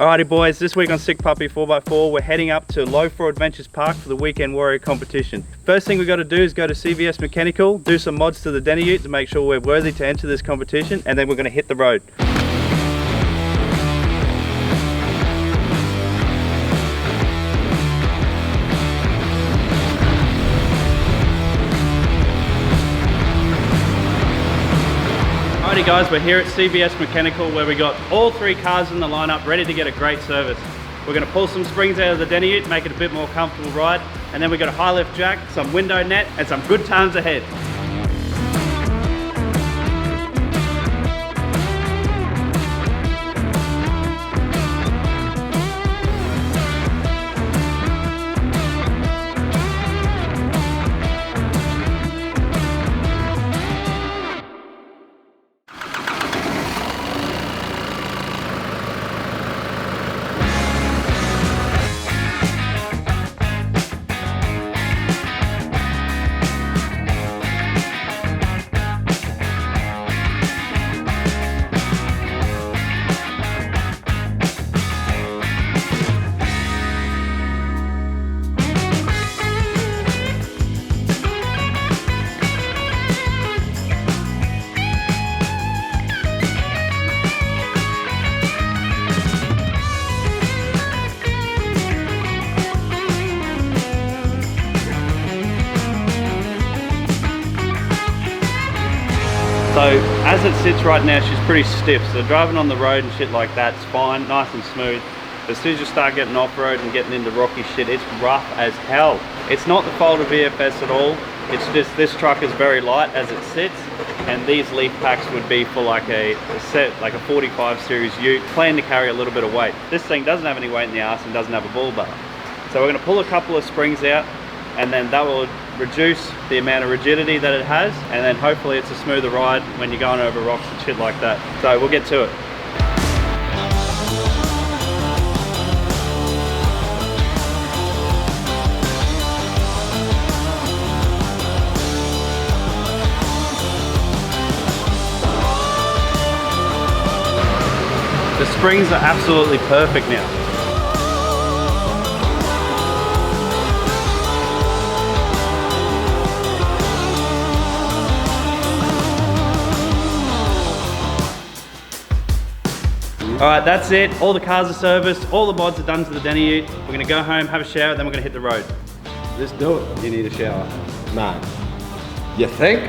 Alrighty boys, this week on Sick Puppy 4x4, we're heading up to Low Floor Adventures Park for the Weekend Warrior competition. First thing we've got to do is go to CVS Mechanical, do some mods to the Denny Ute to make sure we're worthy to enter this competition, and then we're going to hit the road. Alrighty guys, we're here at CVS Mechanical where we got all three cars in the lineup ready to get a great service. We're going to pull some springs out of the Denny Ute, make it a bit more comfortable ride, and then we've got a high lift jack, some window net, and some good times ahead. So as it sits right now, she's pretty stiff, so driving on the road and shit like that's fine, nice and smooth. But as soon as you start getting off-road and getting into rocky shit, it's rough as hell. It's not the fault of VFS at all, it's just this truck is very light as it sits, and these leaf packs would be for like a 45 series ute, plan to carry a little bit of weight. This thing doesn't have any weight in the arse and doesn't have a bull bar. So we're going to pull a couple of springs out, and then that will reduce the amount of rigidity that it has, and then hopefully it's a smoother ride when you're going over rocks and shit like that. So we'll get to it. The springs are absolutely perfect now. Alright, that's it. All the cars are serviced, all the mods are done to the Denny Ute. We're going to go home, have a shower, then we're going to hit the road. Let's do it. You need a shower. Nah. You think?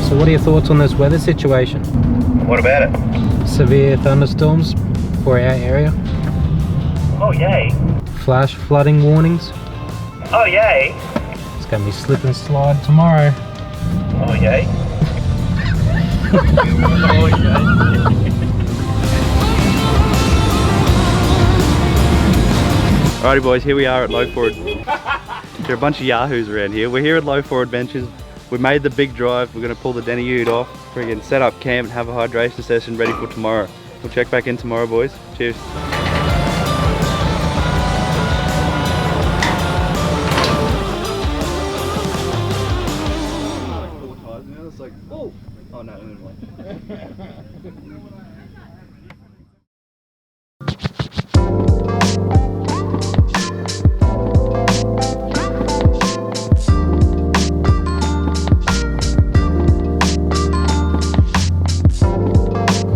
So what are your thoughts on this weather situation? What about it? Severe thunderstorms for our area. Oh yay. Flash flooding warnings. Oh yay. It's going to be slip and slide tomorrow. Oh yay. Oh yay. Alrighty boys, here we are at Low Floor. There are a bunch of yahoos around here. We're here at Low Floor Adventures. We made the big drive. We're going to pull the Denny Ute off. We're going to set up camp and have a hydration session ready for tomorrow. We'll check back in tomorrow, boys. Cheers. Oh no,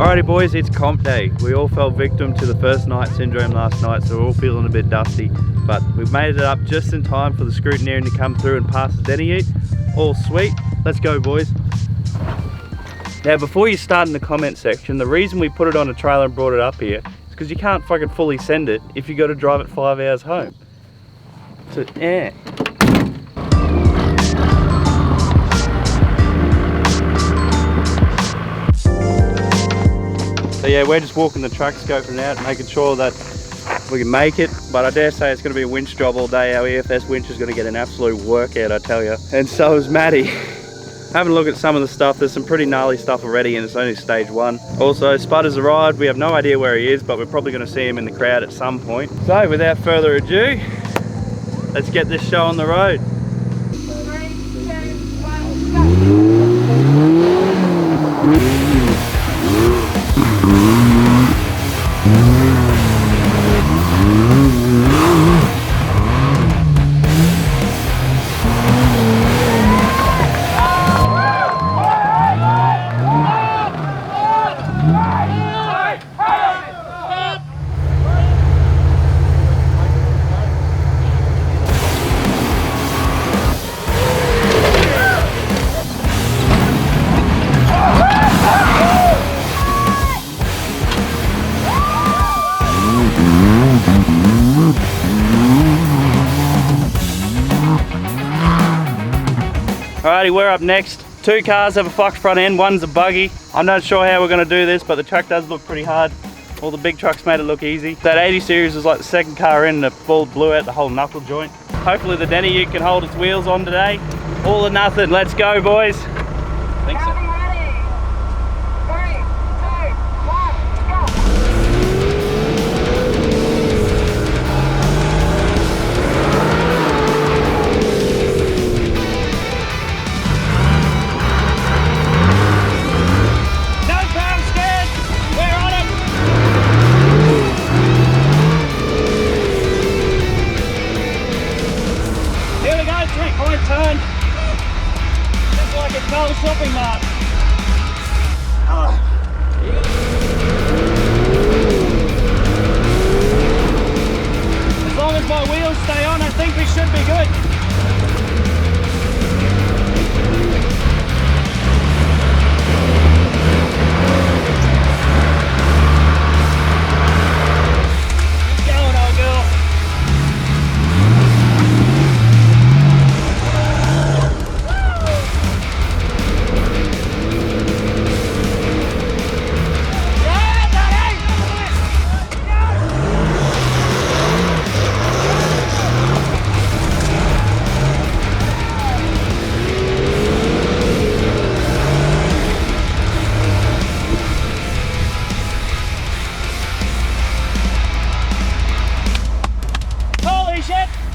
Alrighty boys, it's comp day. We all fell victim to the first night syndrome last night, so we're all feeling a bit dusty. But we've made it up just in time for the scrutineering to come through and pass the Denny Ute. All sweet. Let's go boys. Now before you start in the comment section, the reason we put it on a trailer and brought it up here is because you can't fucking fully send it if you got to drive it 5 hours home. So yeah. So yeah, we're just walking the truck, scoping it out, making sure that we can make it. But I dare say it's going to be a winch job all day. Our EFS winch is going to get an absolute workout, I tell you. And so is Maddie. Having a look at some of the stuff, there's some pretty gnarly stuff already and it's only stage 1. Also, Spud has arrived. We have no idea where he is, but we're probably going to see him in the crowd at some point. So without further ado, let's get this show on the road. 3, 2, 1, go! Alrighty, we're up next. 2 cars have a fucked front end, one's a buggy. I'm not sure how we're going to do this, but the truck does look pretty hard. All the big trucks made it look easy. That 80 series was like the second car in, and it blew out the whole knuckle joint. Hopefully the Denny Ute can hold its wheels on today. All or nothing, let's go boys. I think so. Turn. Just like a cold shopping mart. As long as my wheels stay on, I think we should be good. Keep going, old girl.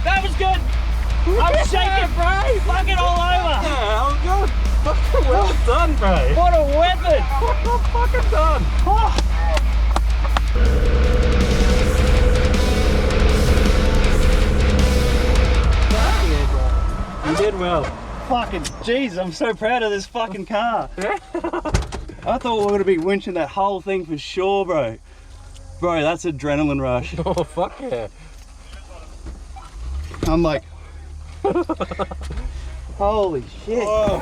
That was good. I'm shaking, bro. Fuck it all over. Yeah, all good. Fucking well done, bro. What a weapon. Well fucking done. Oh. You did well. Fucking jeez, I'm so proud of this fucking car. I thought we were going to be winching that whole thing for sure, bro. Bro, that's adrenaline rush. Oh, fuck yeah. I'm like, holy shit. Oh.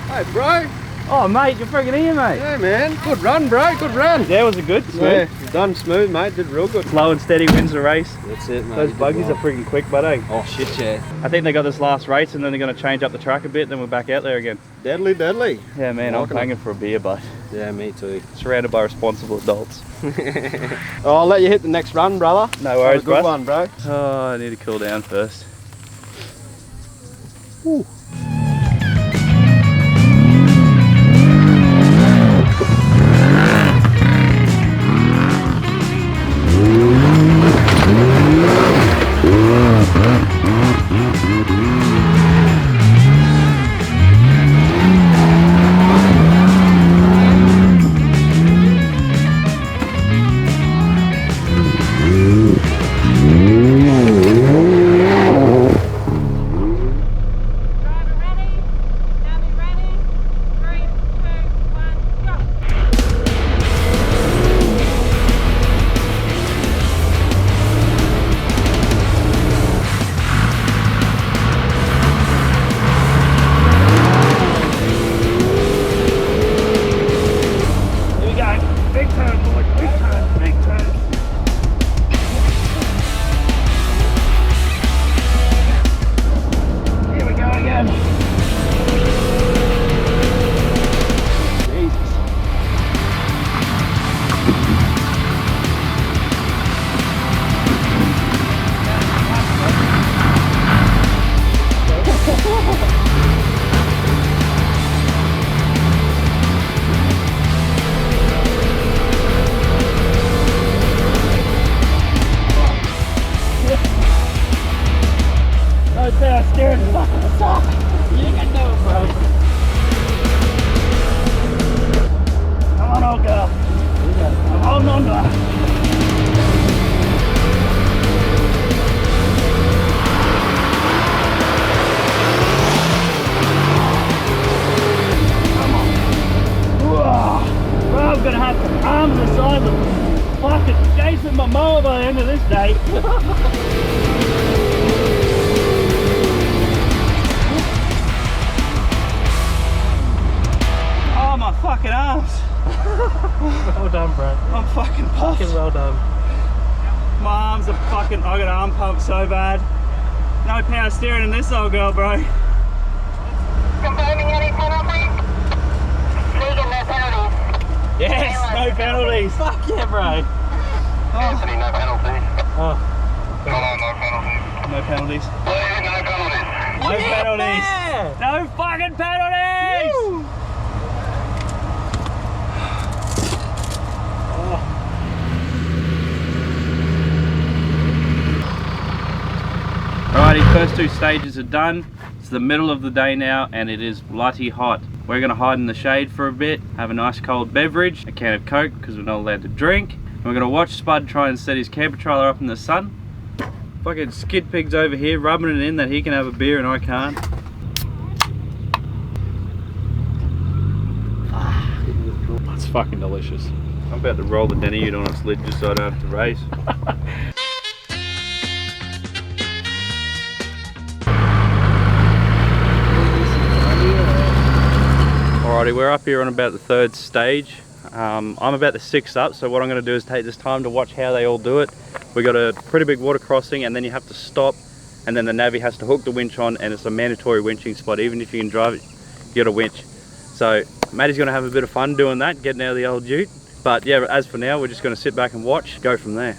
Hey, bro. Oh, mate, you're freaking here, mate. Yeah, man. Good run, bro. Good run. Yeah, was it good? Smooth? Yeah, you've done smooth, mate. Did real good. Slow and steady wins the race. That's it, mate. Those buggies are freaking quick, but eh? Oh, shit, yeah. I think they got this last race and then they're going to change up the track a bit, then we're back out there again. Deadly, deadly. Yeah, man, I'm Liking it. hanging for a beer, bud. Yeah, me too. Surrounded by responsible adults. Oh, I'll let you hit the next run, brother. No worries, Have a good bro. one, bro. Oh, I need to cool down first. Ooh. power steering fucking suck. You can do it, bro. Come on, old girl. I'm holding on to her. Come on. Whoa. Bro, I'm gonna have some arms the size of fucking Jason Momoa by the end of this day. Oh, my fucking arms. Well done, bro. I'm fucking puffed. Fucking well done. My arms are fucking, I got arm pump so bad. No power steering in this old girl, bro. Confirming any penalties? Vegan, no penalties. Yes, no penalties. Fuck yeah, bro. Anthony, no penalties. Oh. Hello, no penalties. No penalties. Please, no penalties. No penalties. Yeah. No fucking penalties. Woo. Alrighty, first two stages are done. It's the middle of the day now and it is bloody hot. We're gonna hide in the shade for a bit, have a nice cold beverage, a can of Coke because we're not allowed to drink. And we're gonna watch Spud try and set his camper trailer up in the sun. Fucking skid pig's over here rubbing it in that he can have a beer and I can't. That's fucking delicious. I'm about to roll the Denny Ute on its lid just so I don't have to race. Alrighty, we're up here on about the third stage. I'm about the sixth up, so what I'm going to do is take this time to watch how they all do it. We got a pretty big water crossing and then you have to stop and then the navvy has to hook the winch on and it's a mandatory winching spot. Even if you can drive it, you got a winch. So Matty's going to have a bit of fun doing that, getting out of the old ute. But yeah, as for now, we're just going to sit back and watch, go from there.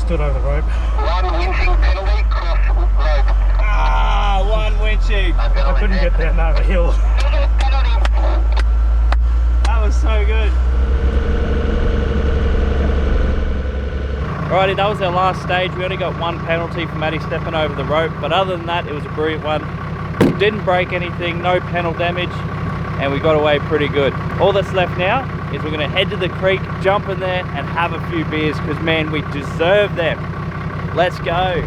stood over the rope. One winching penalty, cross rope. Ah, one winching. I couldn't get down that hill. Penalty. That was so good. Alrighty, that was our last stage. We only got one penalty for Matty stepping over the rope, but other than that, it was a brilliant one. Didn't break anything, no panel damage, and we got away pretty good. All that's left now is we're gonna head to the creek, jump in there, and have a few beers, because man, we deserve them. Let's go.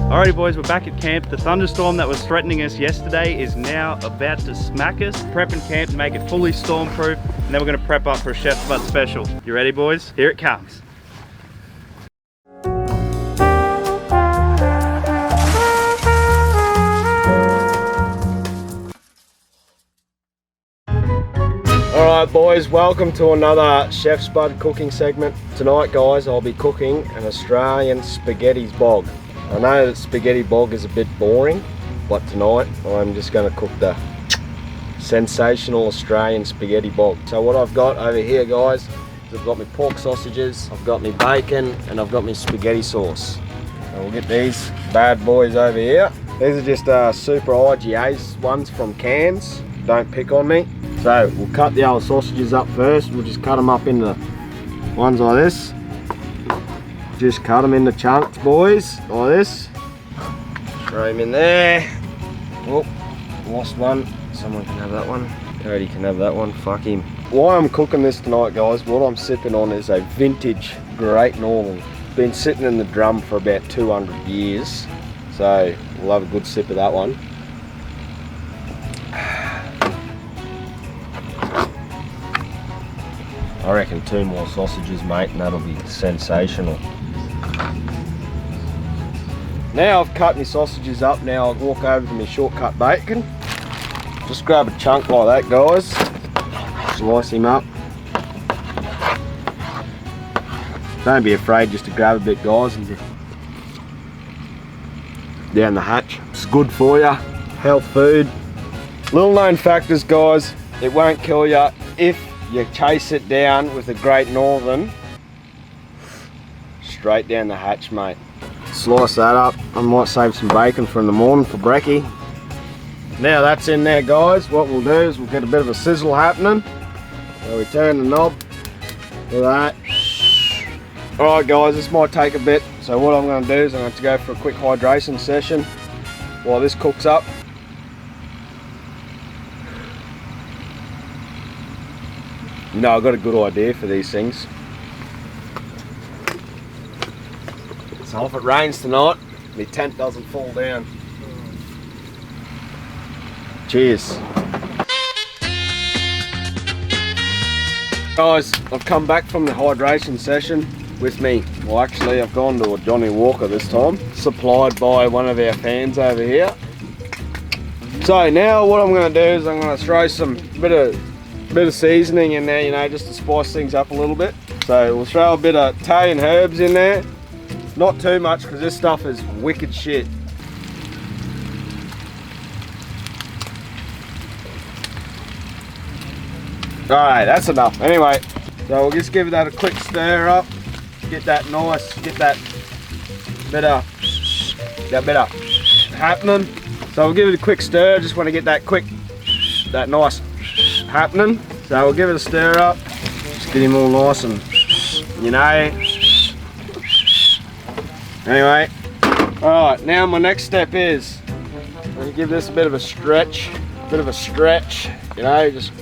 Alrighty boys, we're back at camp. The thunderstorm that was threatening us yesterday is now about to smack us. Prepping camp to make it fully stormproof, and then we're going to prep up for a Chef Spud special. You ready boys? Here it comes. Alright boys, welcome to another Chef Spud cooking segment. Tonight guys, I'll be cooking an Australian spaghetti bog. I know that spaghetti bog is a bit boring, but tonight I'm just going to cook the sensational Australian spaghetti bog. So what I've got over here guys, is I've got my pork sausages, I've got my bacon, and I've got my spaghetti sauce. And we'll get these bad boys over here. These are just super IGA ones from cans, don't pick on me. So we'll cut the old sausages up first. We'll just cut them up into ones like this. Just cut them into chunks, boys, like this. Throw them in there. Oh, lost one. Someone can have that one. Cody can have that one. Fuck him. Why I'm cooking this tonight, guys, what I'm sipping on is a vintage Great Northern. Been sitting in the drum for about 200 years. So we'll have a good sip of that one. I reckon 2 more sausages, mate, and that'll be sensational. Now I've cut my sausages up, now I'll walk over to my shortcut bacon. Just grab a chunk like that, guys. Slice him up. Don't be afraid just to grab a bit, guys, and just down the hatch. It's good for you, health food. Little known factors, guys, it won't kill you if you chase it down with a Great Northern. Straight down the hatch, mate. Slice that up. I might save some bacon for in the morning for brekkie. Now that's in there, guys, what we'll do is we'll get a bit of a sizzle happening. So we turn the knob for that. Alright guys, this might take a bit, so what I'm going to do is I'm going to go for a quick hydration session while this cooks up. You know, I've got a good idea for these things. So if it rains tonight, my tent doesn't fall down. Cheers. Guys, I've come back from the hydration session with me. Well, actually, I've gone to a Johnny Walker this time, supplied by one of our fans over here. So now what I'm going to do is I'm going to throw some bit of seasoning in there, you know, just to spice things up a little bit. So we'll throw a bit of Italian herbs in there. Not too much because this stuff is wicked shit. Alright, that's enough. Anyway, so we'll just give that a quick stir up. Get that nice, get that bit of happening. So we'll give it a quick stir. Just want to get that nice happening. So we'll give it a stir up. Just get him all nice and, you know. Anyway, alright, now my next step is I'm going to give this a bit of a stretch, you know, just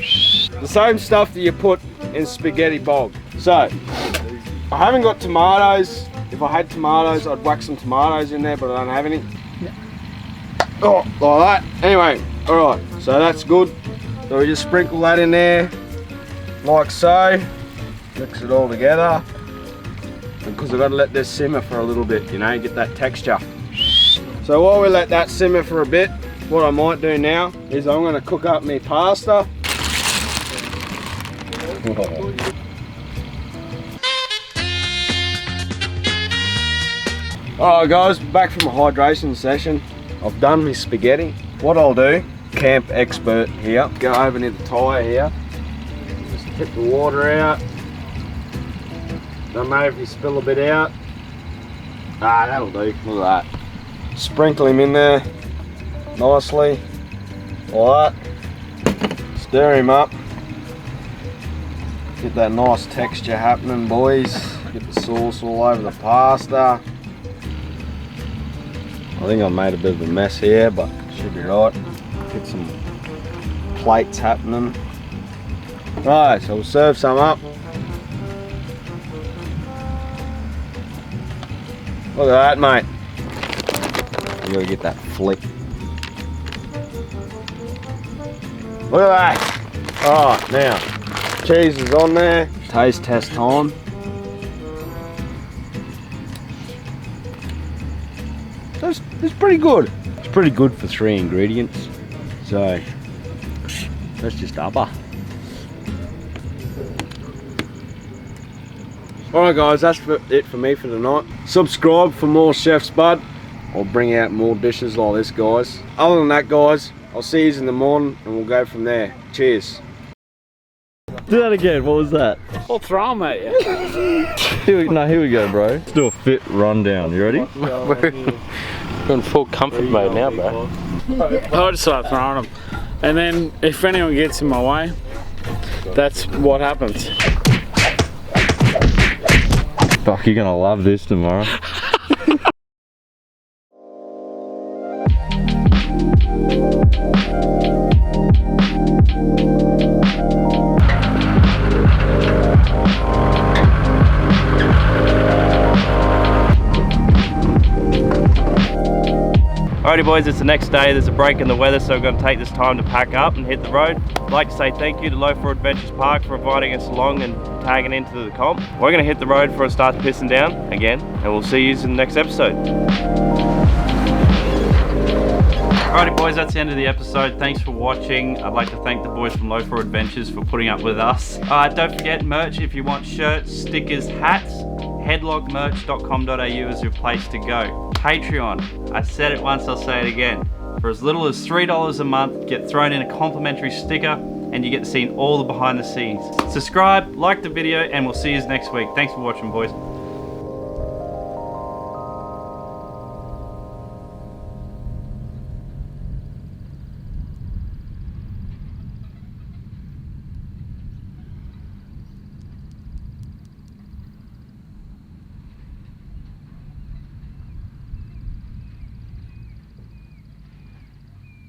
the same stuff that you put in spaghetti bog. So, I haven't got tomatoes. If I had tomatoes, I'd whack some tomatoes in there, but I don't have any. Oh, like that. Anyway, all right, so that's good. So we just sprinkle that in there, like so. Mix it all together. Because I've got to let this simmer for a little bit, you know, get that texture. So while we let that simmer for a bit, what I might do now is I'm going to cook up my pasta. Alright guys, back from a hydration session. I've done my spaghetti. What I'll do, camp expert here, go over near the tyre here, just tip the water out. Don't matter if you spill a bit out. Ah, that'll do, look at that. Sprinkle him in there nicely, like that. Stir him up. Get that nice texture happening, boys. Get the sauce all over the pasta. I think I made a bit of a mess here, but should be right. Get some plates happening. Right, so we'll serve some up. Look at that, mate. You gotta get that flick. Look at that. Alright, now, cheese is on there. Taste test time. It's pretty good. It's pretty good for 3 ingredients. So, that's just upper. Alright guys, that's it for me for tonight. Subscribe for more Chef Spud. I'll bring out more dishes like this, guys. Other than that, guys, I'll see you in the morning and we'll go from there. Cheers. Do that again, what was that? I'll throw them at you. Here we go, bro. Let's do a fit rundown. You ready? We're in full comfort mode now, bro. I'll just start throwing them. And then if anyone gets in my way, that's what happens. Fuck, you're gonna love this tomorrow. Alrighty boys, it's the next day. There's a break in the weather, so we're going to take this time to pack up and hit the road. I'd like to say thank you to Low Floor Adventures Park for inviting us along and tagging into the comp. We're going to hit the road before it starts pissing down again, and we'll see you in the next episode. Alrighty boys, that's the end of the episode. Thanks for watching. I'd like to thank the boys from Low Floor Adventures for putting up with us. Don't forget merch if you want shirts, stickers, hats. Headlockmerch.com.au is your place to go. Patreon, I said it once, I'll say it again. For as little as $3 a month, get thrown in a complimentary sticker and you get to see all the behind the scenes. Subscribe, like the video, and we'll see you next week. Thanks for watching, boys.